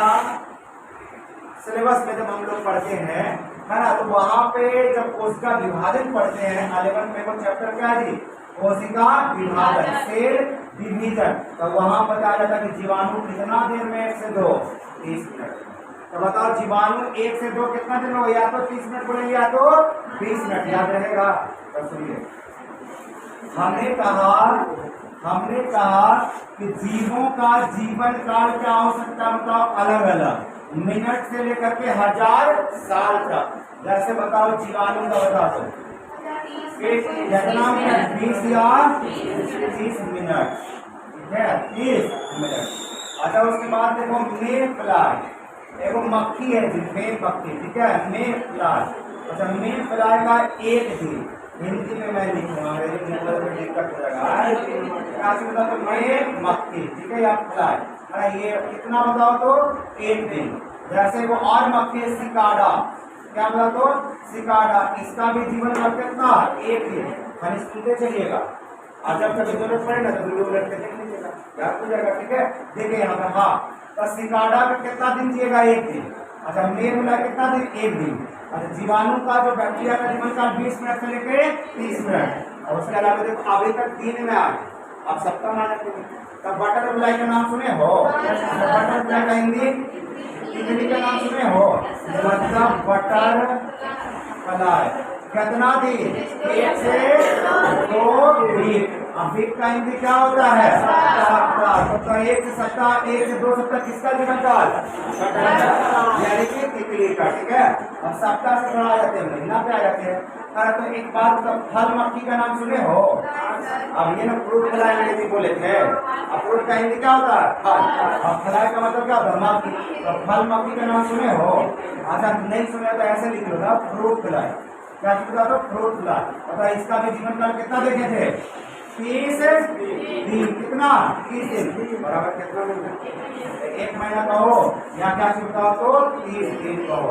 सिलेबस में जब हम लोग पढ़ते हैं है ना तो वहां पे जब कोशिका विभाजन पढ़ते हैं 11th में वो चैप्टर क्या है कोशिका विभाजन सेल डिवीजन तो वहां बताया जाता कि जीवाणु कितना देर में 1 से 2 30 मिनट तो बताओ जीवाणु 1 से 2 कितना देर में या तो 30 मिनट बोलेंगे या तो 20 मिनट याद रहेगा तो सुनिए हमने कहा कि जीवों का जीवन काल क्या हो सकता है बताओ अलग अलग मिनट से लेकर के 1000 साल तक जैसे बताओ जीवाणु का बता दो कितना मिनट 20 या 30 मिनट ठीक है 30 मिनट अच्छा उसके बाद देखो मे फ्लाई एगो मक्खी है मे पक्षी ठीक है मे फ्लाई अच्छा मे फ्लाई का एक दिन हिंदी में मैं लिखूंगा अंग्रेजी में दिक्कत हो जाएगा तो मे मक्खी ठीक है या फ्लाई अरे ये कितना बताओ तो 1 दिन जैसे वो और मक्खी है सिकाडा क्या बोला तो सिकाडा इसका भी जीवन काल कितना 1 दिन खाली सुनते चलिएगा और जब कभी जरूरत पड़े ना तो वीडियो उलट के देख लीजिएगा याद हो जाएगा ठीक है देखिए यहाँ पे हाँ तो सिकाडा में कितना दिन जिएगा 1 दिन अच्छा मेघला कितना दिन 1 दिन जीवाणु का जो बैक्टीरिया का जीवन काल 20 मिनट से लेके 30 मिनट। और उसके अलावा देखो अभी तक 3 में आ गए, अब सबका माना तब बटरफ्लाई का नाम सुने हो? बटरफ्लाई का हिंदी का नाम सुने हो? मतलब बटर फ्लाई कितना दिन? 1 से 2 वीक। अब वीक का हिंदी क्या होता है? सप्ताह। तो 1 से सप्ताह, 1 से 2 सप्ताह किसका जीवन काल? यानी कि तितली का, ठीक है। अब सप्ताह से थोड़ा आ जाते हैं, महीना पे आ जाते हैं। तो एक बार फल मक्खी का नाम सुने हो? अब ये ना फ्रूट फ्लाई अंग्रेजी बोले थे। अब फ्रूट का हिंदी क्या होता है? फल। अब फ्लाई का मतलब क्या होता है? मक्खी। तो फल मक्खी का नाम सुने हो? अच्छा नहीं सुने तो ऐसे लिख लो ना, फ्रूट फ्लाई। क्या लिखा था? Fruit fly. और इसका भी जीवन काल कितना देखे थे? 30 दिन। कितना? 30 दिन बराबर कितना दिन? 1 महीना कहो या क्या छूटता हो तो 30 दिन कहो।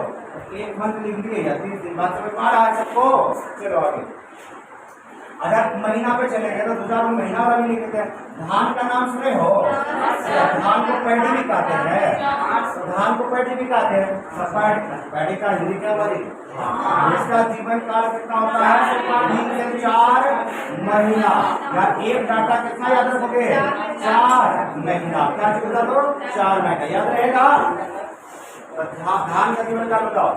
1 मंथ लिख दिए या 30 दिन, बात समझ पा रहा है सबको? चलो आगे। अगर महीना पे चलेंगे तो दूसरा महीना वाला भी लिखते हैं। धान का नाम सुने हो? धान को पैडी भी कहते हैं। धान को पैडी भी कहते हैं। पैडी का हिंदी क्या बोली? इसका जीवन काल कितना होता है? 3 से 4 महीना। या एक डाटा कितना याद रखोगे? 4 महीना। क्या चुका तो 4 महीना याद रहेगा। धान का जीवन काल बताओ।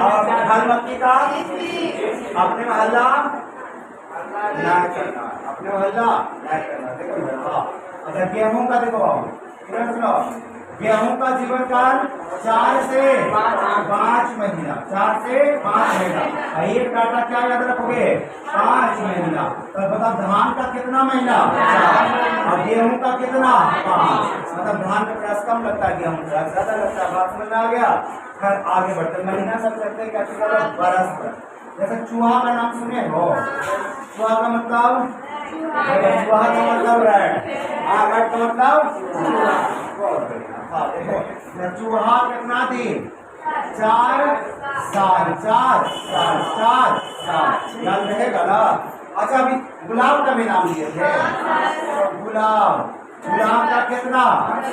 और फल मक्खी का अपने मोहल्ला ना करना, अपने मोहल्ला ना करना। देखो अच्छा गेहूं का देखो, सुनो गेहूं का जीवन काल 4 से 5 महीना। 4 से 5 महीना। एक डाटा क्या याद रखोगे? 5 महीना। तो बताओ धान का कितना महीना? 4। और गेहूं का कितना? 5। मतलब धान का प्रयास कम लगता है, गेहूं का ज्यादा लगता है। बात समझ में आ गया? फिर आगे बढ़ते महीना सब लगते हैं क्या? बरस पर। जैसे चूहा का नाम सुने हो? चूहा का मतलब? चूहा का मतलब रेड। रेड का मतलब? हाँ देखो चूहा कितना दिन? 4 साल। 4 साल। 4 साल याद रहेगा ना? अच्छा अभी गुलाब का भी नाम लिए थे। गुलाब का कितना?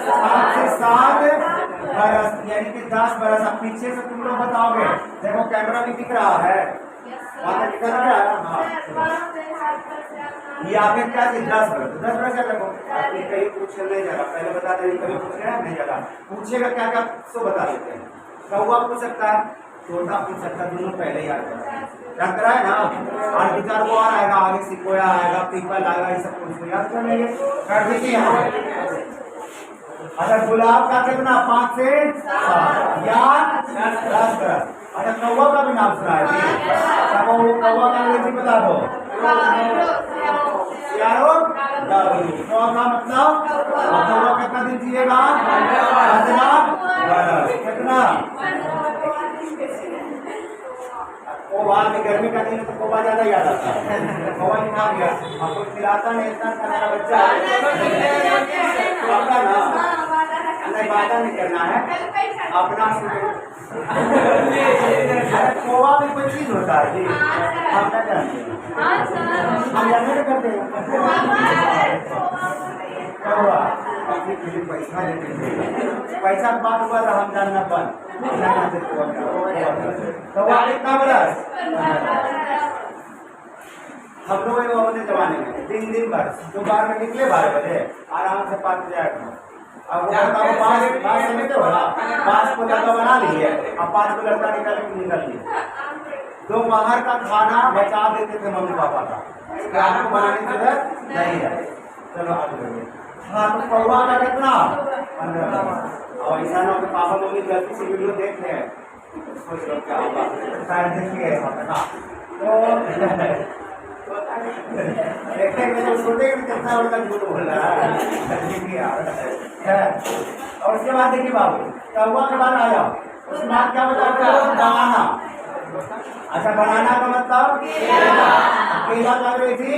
7 से 7 बरस यानी कि 10 बरस। अब पीछे से तुम लोग बताओगे, देखो कैमरा भी दिख रहा है, वहाँ दिख रहा है। ये आपने क्या चीज? 10 बरस। 10 बरस क्या देखो कहीं पूछने नहीं जाएगा, पहले बता दें कभी पूछने नहीं जाएगा। पूछेगा क्या क्या सो बता देते हैं। कौवा पूछ सकता है, तोता पूछ सकता है, दोनों पहले याद करा है ना। और विचार वो आ आएगा, आगे सिकोया आएगा, पीपल आएगा, ये सब कुछ याद कर लेंगे, कर देखिए। अच्छा गुलाब का कितना? 5 से 7 या 10 बरस। अच्छा कौवा का भी नाम सुना है? कौवा का अंग्रेजी बता दो। कौवा का मतलब? कौवा कितना दिन जिएगा? 15 बरस। कितना? कौवा में गर्मी का दिन तो कौवा ज्यादा याद आता है। कौवा नहीं खा गया आपको खिलाता नहीं, इतना खाना बच्चा आपका ना नहीं, वादा नहीं करना है अपना। कौवा भी कोई चीज होता है जी, हम क्या जानते हैं? हम जानते करते हैं कौवा अपनी पैसा देते थे। पैसा की बात हुआ था, हम जानना बंद। कौवा कितना बरस? हम लोग अपने जमाने में 3 भर दोपहर में निकले 12 बजे, आराम से 5 बजे आए। अब बांस समझते हो ना? बांस को लड़का बना लिए, अब 5 को लड़का निकल लिए। दोपहर का खाना बचा देते थे मम्मी पापा का, आपको बनाने की जरूरत नहीं है। चलो आगे बढ़िए। हाँ तो कौवा का कितना? 15। और ऐसा ना हो पापा मम्मी गलती से वीडियो देख रहे हैं, सोच लो क्या होगा, शायद देखिए देखेंगे तो सोचेंगे कितना बड़ा झूठ बोल रहा है। और उसके बाद देखिए बाबू कौवा के बाद आ जाओ, उसके बाद क्या बताते हो? बनाना। अच्छा बनाना का मतलब? केला का अंग्रेजी?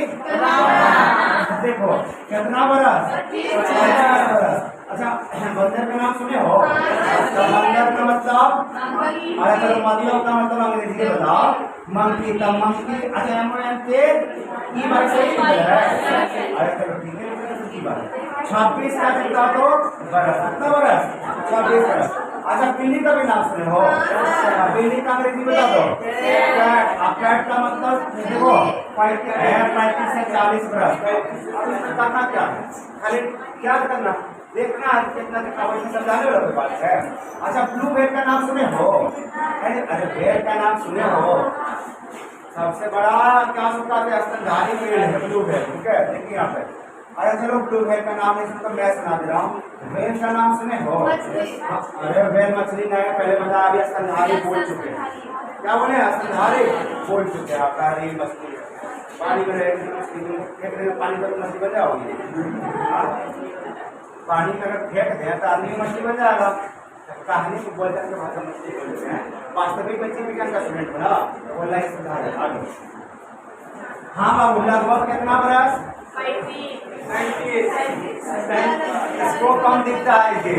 देखो कितना बरस? 50 बरस। अच्छा बंदर का नाम सुने हो? बंदर का मतलब? अरे चलो मतलब का मतलब अंग्रेजी में बताओ। मंकी। तब मंकी अच्छा की बात सही है। अरे चलो ठीक है, 26 का कितना तो बरस? कितना बरस? 26 बरस। अच्छा बिल्ली का भी नाम सुने हो? बिल्ली का अंग्रेजी बता दो। कैट। अब कैट का मतलब देखो 35 से 40 बरस। अब इसमें करना क्या है? खाली क्या करना, देखना है कितना दिखावा समझाने वाला बात है। अच्छा ब्लू व्हेल का नाम सुने हो? अरे व्हेल का नाम सुने हो? सबसे बड़ा क्या सुनता है? स्तनधारी व्हेल है ब्लू व्हेल। ठीक है, देखिए यहाँ पे। अरे चलो ब्लू व्हेल का नाम नहीं सुनता, मैं सुना दे रहा हूँ। व्हेल का नाम सुने हो? अरे व्हेल मछली नहीं, पहले बता। अभी स्तनधारी बोल चुके हैं। क्या बोले? स्तनधारी बोल चुके हैं। आपका मछली पानी में रहेगी मछली, फेंक देंगे पानी में तो मछली बन जाओगी। पानी में अगर फेंक दें तो आदमी मछली बन जाएगा। कहानी को बोल करके भाषा मछली बोलते हैं। वास्तविक बच्चे विज्ञान का स्टूडेंट बना बोला है स्तनधारी। आगे हाँ बाबू, लगभग कितना बरस? इसको कम दिखता है ये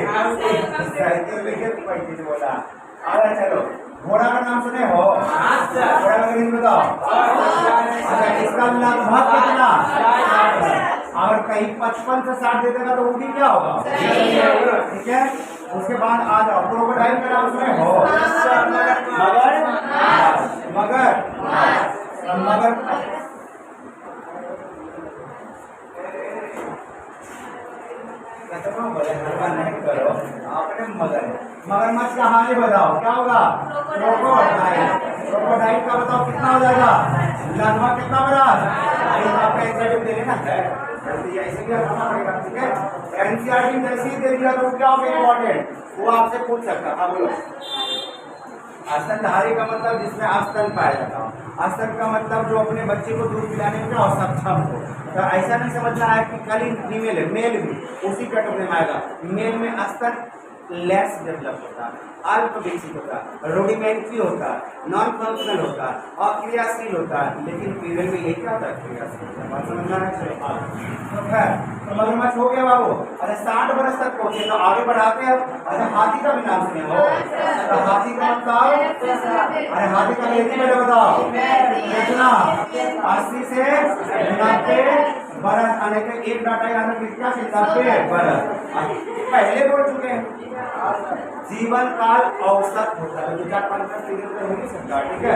बोला। अरे चलो घोड़ा का नाम सुने हो? घोड़ा का अंग्रेजी बताओ। अच्छा इसका लगभग कितना? अगर कहीं 55 से 60 दे देगा तो वो भी क्या होगा? ठीक है, उसके बाद आ जाओ। क्रोकोडाइल का नाम सुने हो? मगर मगर मगर नहीं करो आपने। मगरमच्छ का हानि बताओ क्या होगा? क्रोकोडाइल। क्रोकोडाइल का बताओ कितना हो जाएगा? लगभग कितना बड़ा? दे लेना है, ऐसे भी करना पड़ेगा। ठीक है, एनसीईआरटी जैसे ही दे दिया तो क्या होगा इम्पोर्टेंट, वो आपसे पूछ सकता। हाँ बोलो। स्तनधारी का मतलब जिसमें स्तन पाया जाता है। स्तन का मतलब जो अपने बच्चे को दूध पिलाने में क्या सक्षम हो। तो ऐसा नहीं समझना है कि खाली फीमेल है, मेल भी उसी कैटेगरी में आएगा। मेल में स्तन लेस डेवलप होता है, अल्प विकसित होता है, रूडिमेंट्री होता है, नॉन फंक्शनल होता है, अक्रियाशील होता है। लेकिन फीमेल में ये क्या होता है? क्रियाशील होता है। बात समझना है? तो मगरमच्छ हो गया बाबू। अरे 60 बरस तक पहुंचे तो आगे बढ़ाते हैं। अच्छा हाथी का भी नाम सुने हो? तो हाथी का बताओ। अरे हाथी का अंग्रेजी में बताओ कितना? 80 से 90 बरस। आने के एक डाटा याद रखिए, क्या 90 बरस पहले बोल चुके हैं। जीवन काल औसत होता है 2005 हो नहीं सकता। ठीक है,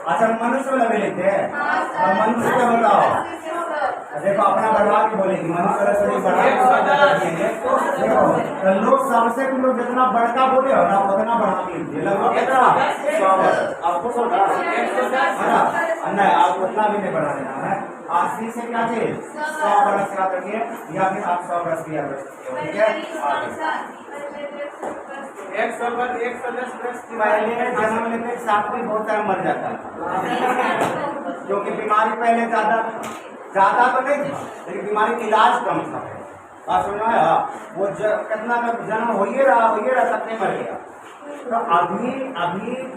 अच्छा मनुष्य वाला भी लेते हैं। मनुष्य का बताओ। देखो अपना बढ़ा के बोलेगी, मनुष्य थोड़ी बढ़ा के देखो। तो लोग सबसे भी लोग जितना बड़का बोले हो ना उतना बढ़ा के लीजिए। लगभग कितना? 100 बरस। आपको 100 नहीं, आप उतना भी नहीं बढ़ा देना है। 80 से क्या चीज 100 बरस याद रखिए, या फिर आप 100 बरस भी याद रखिए। ठीक है, 110 पहले जन्म लेते एक साथ भी बहुत सारा मर जाता है, क्योंकि बीमारी पहले ज्यादा तो नहीं था, लेकिन बीमारी का इलाज कम था। बात समझ में आया? वो कितना का जन्म हो ही रहा सबने मर गया। तो अभी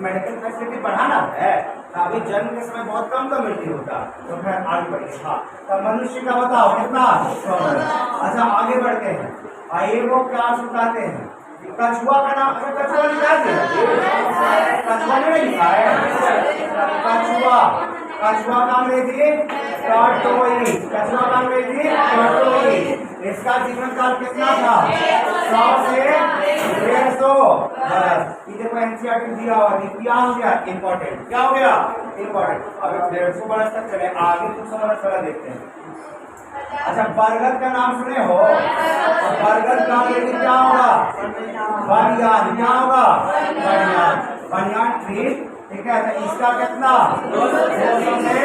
मेडिकल फैसिलिटी बढ़ाना है, तो अभी जन्म के समय बहुत कम का मृत्यु होता। तो फिर आगे बढ़िए। हाँ, तो मनुष्य का बताओ कितना? 100 बरस। अच्छा आगे बढ़ते हैं। आइए वो क्या सुनाते हैं? कछुआ का नाम? कछुआ लिखा है? कछुआ ने लिखा है। कछुआ का अंग्रेजी टॉर्टोइज। कछुआ का अंग्रेजी टॉर्टोइज। इसका जीवन काल कितना था? 100 से 150 बरस। देखो एनसीईआरटी दिया हुआ है, क्या हो गया? इम्पोर्टेंट। क्या हो गया? इम्पोर्टेंट। अब 150 बरस तक चले, आगे 200 बरस वाला देखते हैं। अच्छा बरगद का नाम सुने हो? बरगद का अंग्रेजी क्या होगा? बनियान। क्या होगा? Banyan tree. ठीक है, तो इसका कितना? 200 से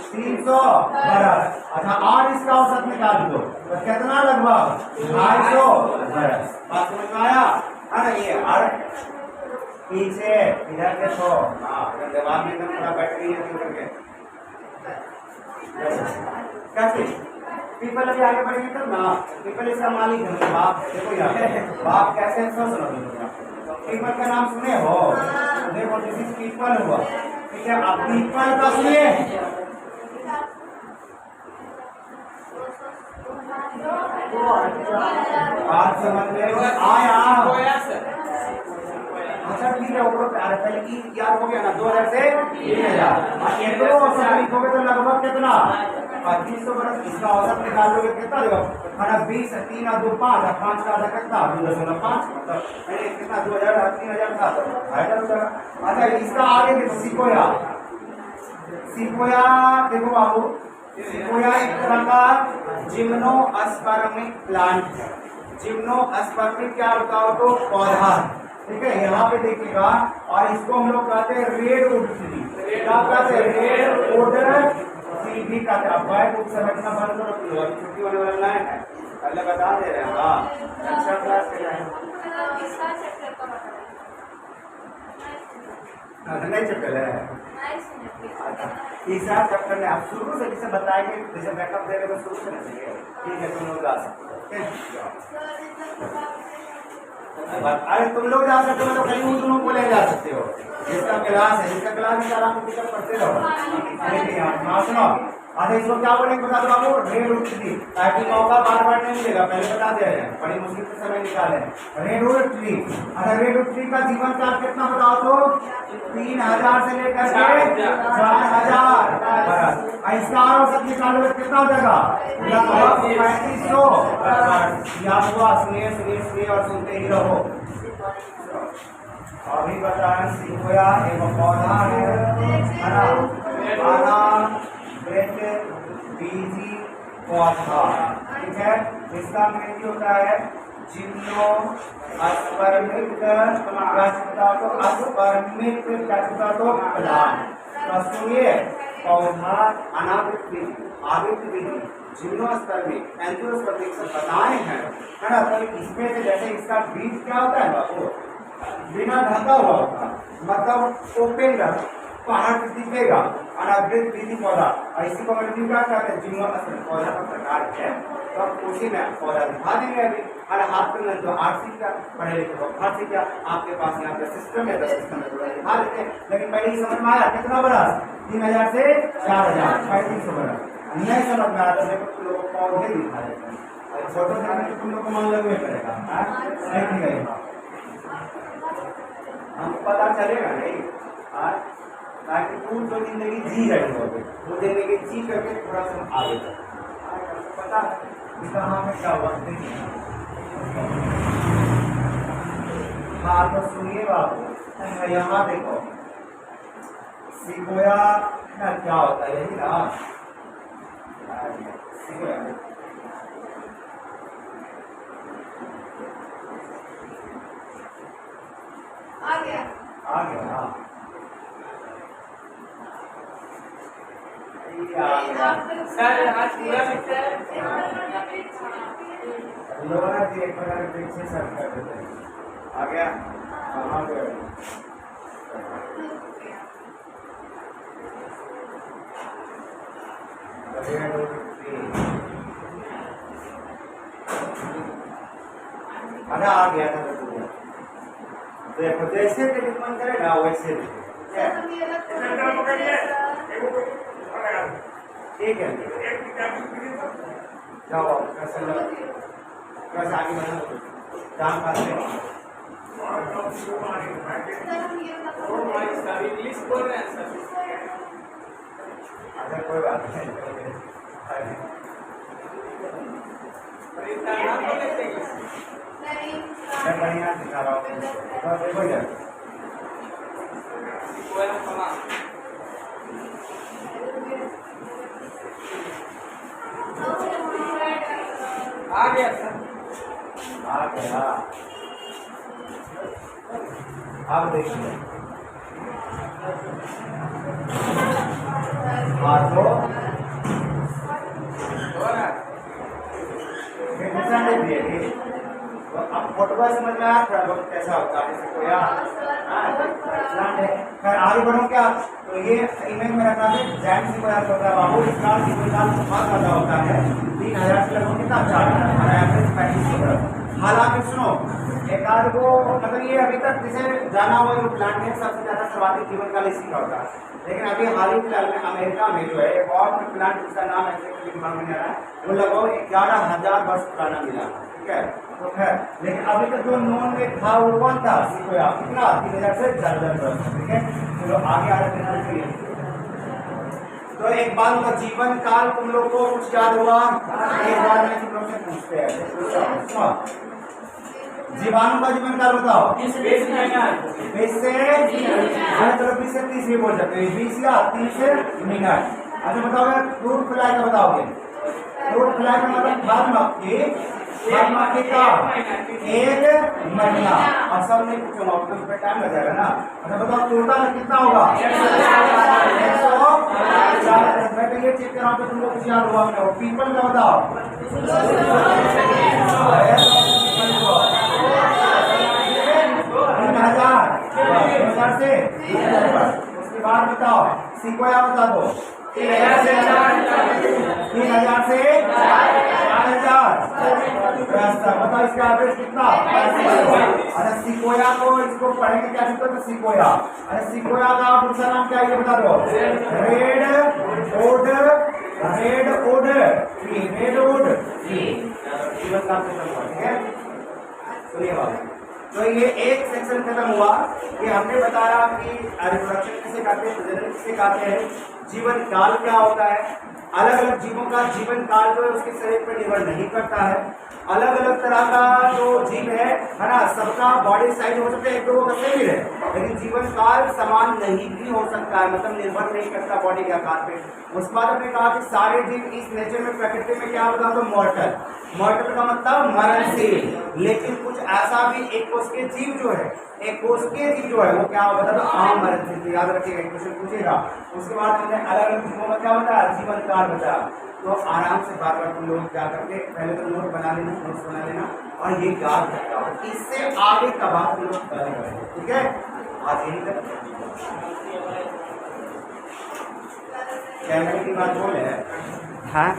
300 बरस। अच्छा और इसका औसत निकाल दो तो कितना? लगभग 250 बरस। बात समझ में आया? अरे ये और पीछे इधर देखो। हाँ, दिमाग में एकदम पूरा बैठ गई है। कैसे पीपल अभी आगे बढ़ेंगे तब ना। पीपल इसका मालिक है, बाप है। देखो यार बाप कैसे सुनो। पीपल का नाम सुने हो? देखो दिस इज पीपल हुआ। ठीक है, आप पीपल का सुनिए। बात समझ में आया? अच्छा ठीक है, ऊपर पहले की याद हो गया ना 2000 से 3000। लिखोगे तो लगभग कितना? 2500 बरस, इसका औसत निकाल लोगे कितना देगा? है 20, 3 और 2 5, 5 का आधा कितना? 2.5, मतलब कितना 2000 3000 था, 2000 हो जाएगा। अच्छा इसका आगे देखो सिकोया, सिकोया देखो बाबू, सिकोया एक तरह का जिम्नोस्पर्मिक प्लांट है। जिम्नोस्पर्मिक क्या बताओ तो पौधा, ठीक है, यहाँ पे देखिएगा। और इसको हम लोग कहते हैं रेडवुड ट्री, क्या कहते हैं? रेडवुड ट्री भी कहते हैं। बैक उप संरचना बंद करो, छुट्टी होने वाला है, पहले बता दे रहे हैं। हाँ अच्छा क्लास के जाए नहीं चैप्टर है, तीसरा चैप्टर में आप शुरू से जिसे बताएंगे, जैसे बैकअप देंगे तो शुरू से चाहिए, ठीक है, तुम लोग जा सकते हो। अरे तुम लोग जा सकते हो तो कहीं उन दोनों को ले जा सकते हो, जिसका क्लास है, जिसका क्लास में सारा पिकअप करते रहो। हाँ सुनो, अच्छा इसको क्या बोलेंगे बता दो बाबू? रेडवुड ट्री, ताकि मौका बार बार नहीं मिलेगा, पहले बता दे रहे हैं, बड़ी मुश्किल से समय निकाले। रेडवुड ट्री, अच्छा रेडवुड ट्री का जीवन काल कितना बताओ तो? 3000 से लेकर के 4000 बरस। इसका औसत निकालोगे कितना हो जाएगा? लगभग 3500। याद हुआ? सुनिए सुनिए सुनिए और सुनते ही रहो। अभी बताएं सिकोया एक पौधा है ना, बीजी पौधा, ठीक है। इसका मीनिंग होता है जिम्नोस्पर्मिक तो प्लांट। तो सुनिए, पौधा अनावृत विधि, आवृत विधि, जिम्नोस्पर्मिक, एंजियोस्पर्मिक सब बताए हैं, है ना। तो इसमें से जैसे इसका बीज क्या होता है बाबू? बिना ढका हुआ होता, मतलब ओपन रहता, पहाड़ दिखेगा, अनावृत विधि पौधा। और इसी को हम क्या कहते हैं? जिम्नोस्पर्मिक पौधा का प्रकार है। तो अब उसी में पौधा दिखा देंगे अभी। अरे हाथ पे जो 8 सीख का पढ़े लिखे तो 8 सीख, आपके पास यहाँ पे सिस्टम है, 10 सिस्टम में थोड़ा दिखा देते हैं। लेकिन पहले ही समझ में आया कितना बरस? 3000 से 4000, 3500 बरस। नहीं समझ में आया तो देखो तुम लोग को पौधे दिखा देते हैं, फोटो देखने तो तुम लोग को मन लगवे करेगा, नहीं करेगा, हमको पता चलेगा नहीं, ताकि तुम जो जिंदगी जी रहे हो वो जिंदगी जी करके थोड़ा सा आगे पता कहाँ में क्या हुआ। हाँ तो सुनिए बाबू, यहाँ देखो सिकोया क्या होता है, यही ना सिकोया। आ गया हाँ सर आज पूरा लोगों ने एक प्रकार के पीछे सर्च कर देते हैं। आ गया? हाँ गया। अच्छा आ गया था देखो, जैसे मन करेगा वैसे ठीक है। जाओ कैसे आगे बढ़ना, काम करते इंग्लिश बोल रहे हैं सर। अच्छा कोई बात नहीं, मैं बढ़िया सिखा रहा हूँ, देखो यार आ गया सर, आ गया। अब देखिए तो अब फोटो समझ में आया थोड़ा बहुत कैसा होता है, जैसे कोई प्लांट है। खैर आगे बढ़ो क्या, तो ये इमेज में रखा है जैन से होता है बाबू, इसका बहुत ज्यादा होता है, 3000 से लगभग कितना 4000, एवरेज 3500। हालांकि सुनो एक आध को मतलब ये अभी तक जिसे जाना हुआ जो प्लांट है सबसे ज्यादा सर्वाधिक जीवन काल इसी का होता है। लेकिन अभी हाल ही फिलहाल में अमेरिका में जो है एक और प्लांट जिसका नाम ऐसे दिमाग में आ रहा है, वो लगभग 11,000 वर्ष पुराना मिला, ठीक है। तो खैर लेकिन अभी तक जो नॉन में था वो कौन था? सिकोया, कितना 3000 से 4000 वर्ष, ठीक है। चलो आगे आ रहे हैं। तो एक बात का जीवन काल तुम लोग को कुछ याद हुआ? एक बार में तुम लोग से पूछते हैं, जीवाणु का जीवन काल बताओ। 20 मिनट। 20 से चलो 20 से 30 भी बोल सकते हैं, 20 या 30 मिनट। अच्छा बताओ फ्रूट फ्लाई का बताओगे? फ्रूट फ्लाई का मतलब मधुमक्खी का 1 महीना। और सब नहीं पूछूंगा, उसमें टाइम लग जाएगा ना। अच्छा बताओ तोता में कितना होगा? 140। मैं तो ये चेक कर रहा हूँ तुम लोग कुछ याद हुआ? पीपल का बताओ। 3000 से। उसके बाद बताओ सिक्वोया बता दो। 3000 से 4000। बताओ इसका एवरेज कितना? अरे सिक्वोया को इसको पढ़ेंगे क्या चीज तो सिक्वोया। अरे सिक्वोया का दूसरा नाम क्या है ये बता दो। Redwood tree. जीवन काल खत्म हुआ, ठीक है। सुनिए बात, तो ये एक सेक्शन खत्म हुआ कि हमने बताया कि रिप्रोडक्शन किसे कहते हैं, प्रजनन किसे कहते हैं, जीवन काल क्या होता है। अलग अलग जीवों का जीवन काल जो है उसके शरीर पर निर्भर नहीं करता है। अलग अलग तरह का जो जीव है ना, सबका बॉडी साइज हो सकता है एक दो का सेम ही रहे, लेकिन जीवन काल समान नहीं भी हो सकता है, मतलब निर्भर नहीं करता बॉडी के आकार पे। उसके बाद हमने कहा कि सारे जीव इस नेचर में प्रकृति में क्या होता है, तो मॉर्टल का मतलब मरणशील। लेकिन कुछ ऐसा भी एक कोष के जीव जो है, एक कोष के जीव जो है वो क्या होता है, तो आम मरणशील। याद रखिएगा, एक क्वेश्चन पूछेगा। उसके बाद हमने अलग अलग जीवों का क्या बताया, जीवन काल बताया। तो आराम से बार बार तुम लोग क्या करके पहले तो नोट्स बना लेना और ये याद रखा हो, इससे आगे का बात तुम लोग करेंगे, ठीक है। आज यही तक कैमरे की बात बोले। हाँ